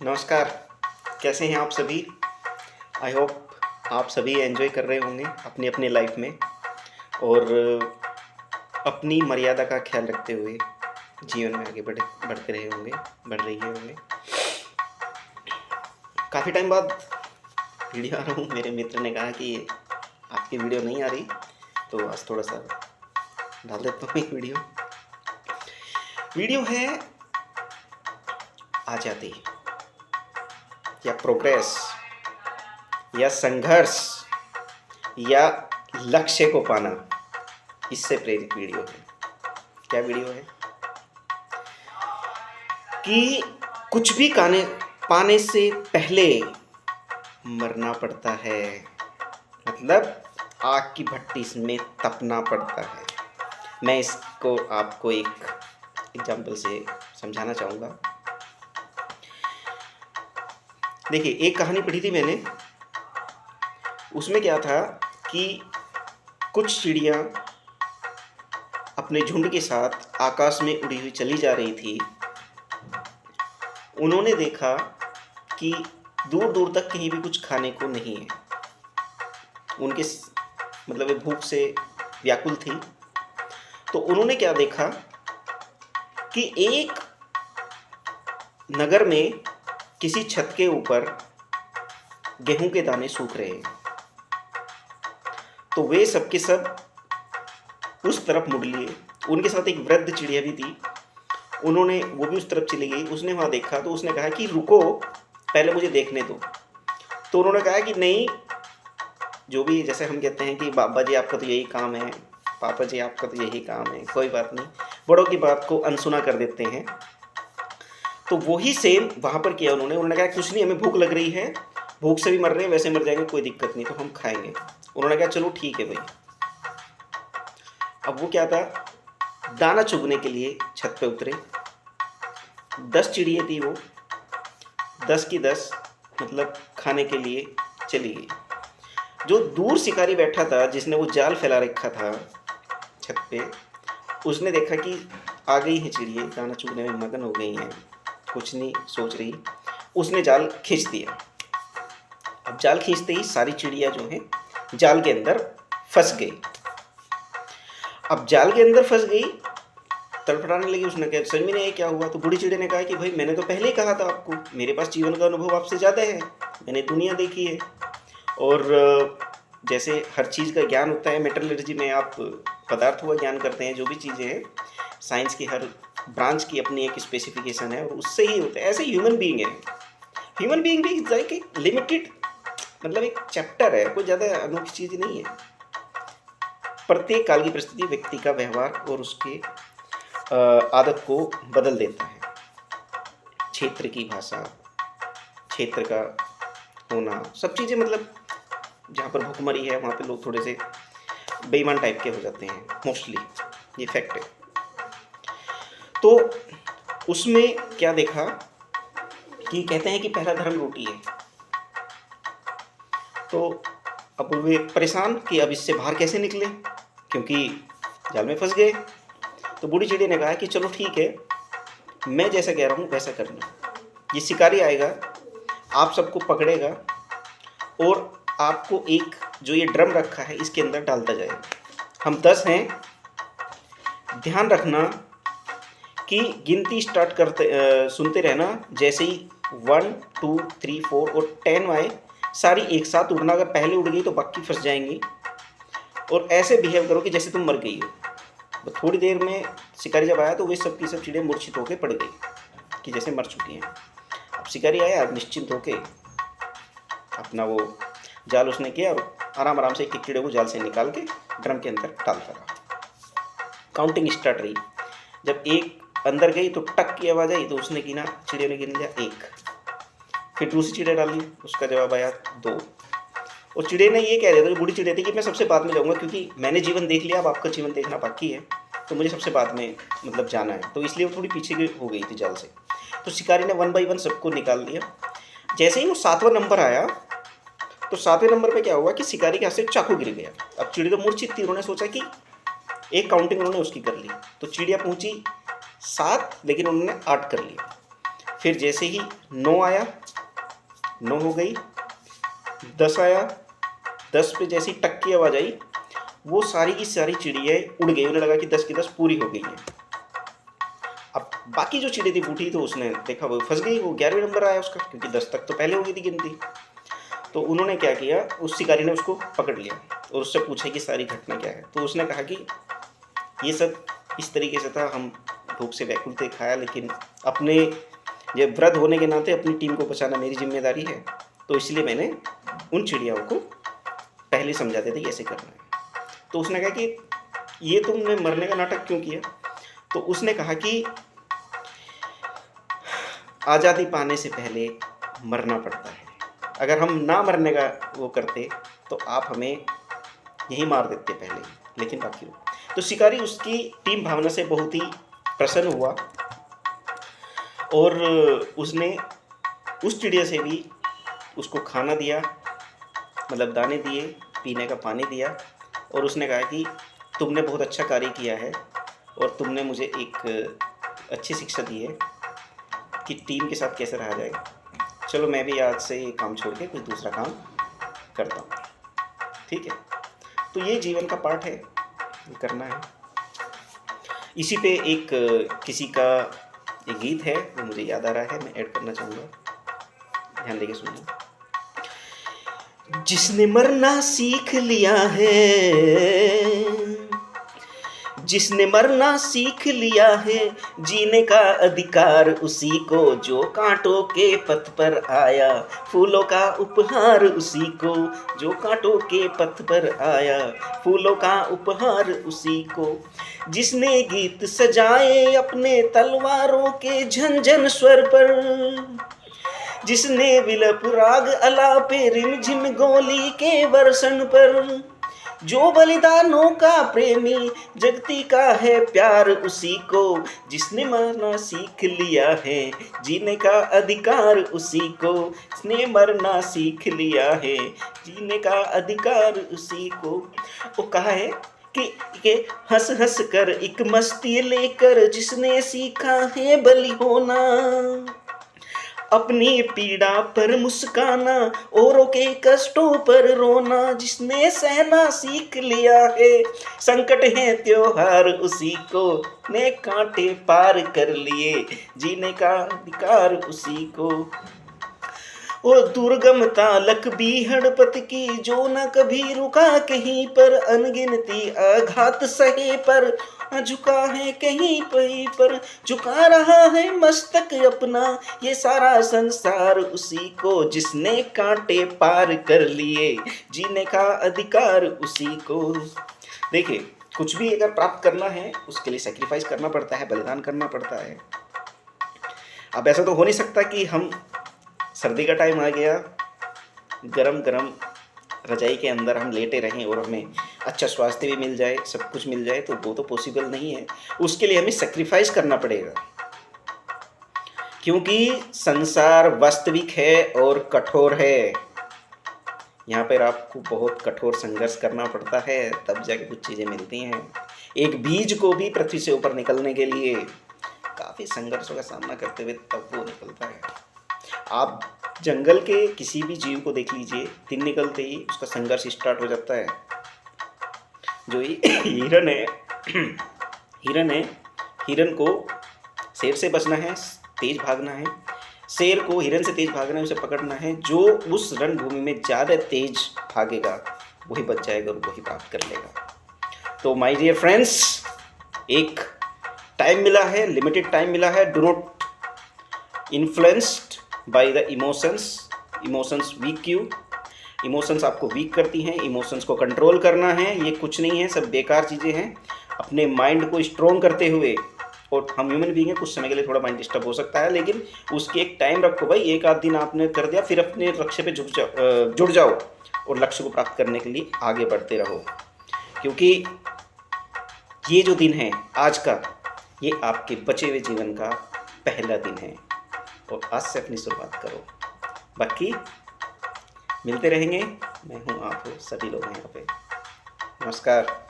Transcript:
नमस्कार। कैसे हैं आप सभी? आई होप आप सभी एंजॉय कर रहे होंगे अपनी अपनी लाइफ में और अपनी मर्यादा का ख्याल रखते हुए जीवन में आगे बढ़ते रहे होंगे, बढ़ रही है होंगे। काफ़ी टाइम बाद वीडियो आ रहा हूँ। मेरे मित्र ने कहा कि आपकी वीडियो नहीं आ रही, तो आज थोड़ा सा डाल देता हूँ एक वीडियो है आज़ादी या प्रोग्रेस या संघर्ष या लक्ष्य को पाना, इससे प्रेरित वीडियो है। क्या वीडियो है कि कुछ भी पाने से पहले मरना पड़ता है, मतलब आग की भट्टी में तपना पड़ता है। मैं इसको आपको एक एग्जाम्पल से समझाना चाहूँगा। देखिए, एक कहानी पढ़ी थी मैंने। उसमें क्या था कि कुछ चिड़ियाँ अपने झुंड के साथ आकाश में उड़ी हुई चली जा रही थी। उन्होंने देखा कि दूर दूर तक कहीं भी कुछ खाने को नहीं है। उनके मतलब वे भूख से व्याकुल थी। तो उन्होंने क्या देखा कि एक नगर में किसी छत के ऊपर गेहूं के दाने सूख रहे हैं। तो वे सब के सब उस तरफ मुड़ लिए। उनके साथ एक वृद्ध चिड़िया भी थी। वो भी उस तरफ चली गई। उसने वहाँ देखा तो उसने कहा कि रुको, पहले मुझे देखने दो। तो उन्होंने कहा कि नहीं, जो भी, जैसे हम कहते हैं कि बाबा जी आपका तो यही काम है, पापा जी आपका तो यही काम है, कोई बात नहीं, बड़ों की बात को अनसुना कर देते हैं। तो वही सेम वहाँ पर किया उन्होंने कहा कुछ नहीं, हमें भूख लग रही है, भूख से भी मर रहे हैं, वैसे मर जाएंगे, कोई दिक्कत नहीं, तो हम खाएंगे। उन्होंने कहा चलो ठीक है भाई। अब वो क्या था, दाना चुगने के लिए छत पे उतरे। 10 चिड़िया थी वो, 10 की 10 मतलब खाने के लिए चली गई। जो दूर शिकारी बैठा था, जिसने वो जाल फैला रखा था छत पे, उसने देखा कि आ गई हैं चिड़िया, दाना चुगने में मगन हो गई हैं, कुछ नहीं सोच रही। उसने जाल खींच दिया। अब जाल खींचते ही सारी चिड़िया जो है जाल के अंदर फंस गई। अब जाल के अंदर फंस गई, तड़फड़ाने लगी। उसने कहा समझ में नहीं आया क्या हुआ। तो बूढ़ी चिड़िया ने कहा कि भाई मैंने तो पहले ही कहा था आपको, मेरे पास जीवन का अनुभव आपसे ज़्यादा है, मैंने दुनिया देखी है। और जैसे हर चीज़ का ज्ञान होता है, मेटलर्जी में आप पदार्थों का ज्ञान करते हैं, जो भी चीज़ें हैं, साइंस की हर ब्रांच की अपनी एक स्पेसिफिकेशन है और उससे ही होता है। ऐसे ह्यूमन बीइंग है। ह्यूमन बीइंग भी लाइक एक लिमिटेड, मतलब एक चैप्टर है, कोई ज़्यादा अनोखी चीज़ नहीं है। प्रत्येक काल की परिस्थिति व्यक्ति का व्यवहार और उसके आदत को बदल देता है। क्षेत्र की भाषा, क्षेत्र का होना, सब चीज़ें, मतलब जहाँ पर भूखमरी है वहाँ पे लोग थोड़े से बेईमान टाइप के हो जाते हैं मोस्टली, ये फैक्ट है। तो उसमें क्या देखा कि कहते हैं कि पहला धर्म रोटी है। तो अब वे परेशान कि अब इससे बाहर कैसे निकले, क्योंकि जाल में फंस गए। तो बूढ़ी चिड़िया ने कहा कि चलो ठीक है, मैं जैसा कह रहा हूँ वैसा करना। ये शिकारी आएगा, आप सबको पकड़ेगा और आपको एक जो ये ड्रम रखा है इसके अंदर डालता जाएगा। हम 10 हैं, ध्यान रखना कि गिनती स्टार्ट करते सुनते रहना। जैसे ही 1 2 3 4 और 10 आए, सारी एक साथ उड़ना। अगर पहले उड़ गई तो बाकी फंस जाएंगी। और ऐसे बिहेव करो कि जैसे तुम मर गई हो। थोड़ी देर में शिकारी जब आया तो वे सब की सब चिड़िया मूर्छित होकर पड़ गई कि जैसे मर चुकी हैं। अब शिकारी आया, निश्चिंत होके अपना वो जाल उसने किया और आराम आराम से एक कीड़े को जाल से निकाल के ड्रम के अंदर डालता रहा। काउंटिंग स्टार्ट रही। जब एक अंदर गई तो टक की आवाज़ आई, तो उसने गिना, चिड़िया ने गिन लिया 1। फिर दूसरी चिड़िया डाली, उसका जवाब आया 2। और चिड़िया ने ये कह दिया था, जो बूढ़ी चिड़िया थी, कि मैं सबसे बाद में जाऊँगा क्योंकि मैंने जीवन देख लिया, अब आपका जीवन देखना बाकी है, तो मुझे सबसे बाद में मतलब जाना है। तो इसलिए वो थोड़ी पीछे हो गई थी जाल से। तो शिकारी ने 1 बाई 1 सबको निकाल लिया। जैसे ही वो 7वां नंबर आया, तो 7वें नंबर पे क्या हुआ कि शिकारी के हाथ से चाकू गिर गया। अब चिड़िया तो मूर्छित थी, उन्होंने सोचा कि एक काउंटिंग उन्होंने उसकी कर ली। तो चिड़िया पहुंची 7, लेकिन उन्होंने 8 कर लिया। फिर जैसे ही 9 आया, 9 हो गई, 10 आया, 10 पे जैसी टक की आवाज़ आई, वो सारी की सारी चिड़ियाँ उड़ गई। उन्हें लगा कि 10 की 10 पूरी हो गई है। अब बाकी जो चिड़िया थी बूढ़ी, तो उसने देखा वो फंस गई, वो 11वें नंबर आया उसका, क्योंकि 10 तक तो पहले हो गई थी गिनती। तो उन्होंने क्या किया, उस शिकारी ने उसको पकड़ लिया और उससे पूछा कि सारी घटना क्या है। तो उसने कहा कि ये सब इस तरीके से था, हम भूख से व्याकुल थे, खाया, लेकिन अपने ये वृद्ध होने के नाते अपनी टीम को बचाना मेरी जिम्मेदारी है, तो इसलिए मैंने उन चिड़ियाओं को पहले समझा देते कि ऐसे करना है। तो उसने कहा कि ये तुमने मरने का नाटक क्यों किया? तो उसने कहा कि आज़ादी पाने से पहले मरना पड़ता है, अगर हम ना मरने का वो करते तो आप हमें यही मार देते पहले, लेकिन बाकी हो। तो शिकारी उसकी टीम भावना से बहुत ही प्रसन्न हुआ और उसने उस चिड़िया से भी उसको खाना दिया, मतलब दाने दिए, पीने का पानी दिया, और उसने कहा कि तुमने बहुत अच्छा कार्य किया है और तुमने मुझे एक अच्छी शिक्षा दी है कि टीम के साथ कैसे रहा जाए। चलो मैं भी आज से ये काम छोड़ के कुछ दूसरा काम करता हूँ, ठीक है। तो ये जीवन का पाठ है, करना है। इसी पे एक किसी का एक गीत है, वो मुझे याद आ रहा है, मैं ऐड करना चाहूँगा, ध्यान देके सुनिए। जिसने मरना सीख लिया है, जिसने मरना सीख लिया है, जीने का अधिकार उसी को, जो कांटों के पथ पर आया, फूलों का उपहार उसी को, जो कांटों के पथ पर आया, फूलों का उपहार उसी को। जिसने गीत सजाए अपने तलवारों के झंझन स्वर पर, जिसने विलप राग अलापे रिमझिम गोली के वर्षण पर, जो बलिदानों का प्रेमी जगती का है प्यार उसी को, जिसने मरना सीख लिया है, जीने का अधिकार उसी को, जिसने मरना सीख लिया है, जीने का अधिकार उसी को। वो कहा है कि हंस हंस कर एक मस्ती लेकर जिसने सीखा है बलि होना, अपनी पीड़ा पर मुस्काना, औरों के कष्टों पर रोना, जिसने सहना सीख लिया है, संकट है त्योहार उसी को, ने कांटे पार कर लिए, जीने का अधिकार उसी को। वो दुर्गम तालक भी हड़पत की, जो न कभी रुका कहीं पर, अनगिनती आघात सहे पर झुका है कहीं पर, झुका रहा है मस्तक अपना ये सारा संसार उसी को, जिसने कांटे पार कर लिए, जीने का अधिकार उसी को। देखिए, कुछ भी अगर प्राप्त करना है उसके लिए सेक्रीफाइस करना पड़ता है, बलिदान करना पड़ता है। अब ऐसा तो हो नहीं सकता कि हम सर्दी का टाइम आ गया, गरम गरम रजाई के अंदर हम लेटे रहें और हमें अच्छा स्वास्थ्य भी मिल जाए, सब कुछ मिल जाए, तो वो तो पॉसिबल नहीं है। उसके लिए हमें सेक्रीफाइस करना पड़ेगा, क्योंकि संसार वास्तविक है और कठोर है। यहाँ पर आपको बहुत कठोर संघर्ष करना पड़ता है, तब जाके कुछ चीज़ें मिलती हैं। एक बीज को भी पृथ्वी से ऊपर निकलने के लिए काफ़ी संघर्षों का सामना करते हुए तब वो निकलता है। आप जंगल के किसी भी जीव को देख लीजिए, दिन निकलते ही उसका संघर्ष स्टार्ट हो जाता है। जो हिरन है, हिरन को शेर से बचना है, तेज भागना है, शेर को हिरन से तेज भागना है, उसे पकड़ना है। जो उस रणभूमि में ज़्यादा तेज भागेगा वही बच जाएगा और वही प्राप्त कर लेगा। तो माय डियर फ्रेंड्स, एक टाइम मिला है, लिमिटेड टाइम मिला है। Do not influenced by the emotions weak you. Emotions आपको वीक करती हैं, इमोशंस को कंट्रोल करना है, ये कुछ नहीं है, सब बेकार चीज़ें हैं। अपने माइंड को स्ट्रॉन्ग करते हुए, और हम ह्यूमन बीइंग हैं, कुछ समय के लिए थोड़ा माइंड डिस्टर्ब हो सकता है, लेकिन उसके एक टाइम रखो भाई। एक आध दिन आपने कर दिया, फिर अपने लक्ष्य पे जुड़ जाओ और लक्ष्य को प्राप्त करने के लिए आगे बढ़ते रहो। क्योंकि ये जो दिन है आज का, ये आपके बचे हुए जीवन का पहला दिन है, और आज से अपनी शुरुआत करो। बाकी मिलते रहेंगे, मैं हूँ, आप हो, सभी लोग हैं यहाँ पे। नमस्कार।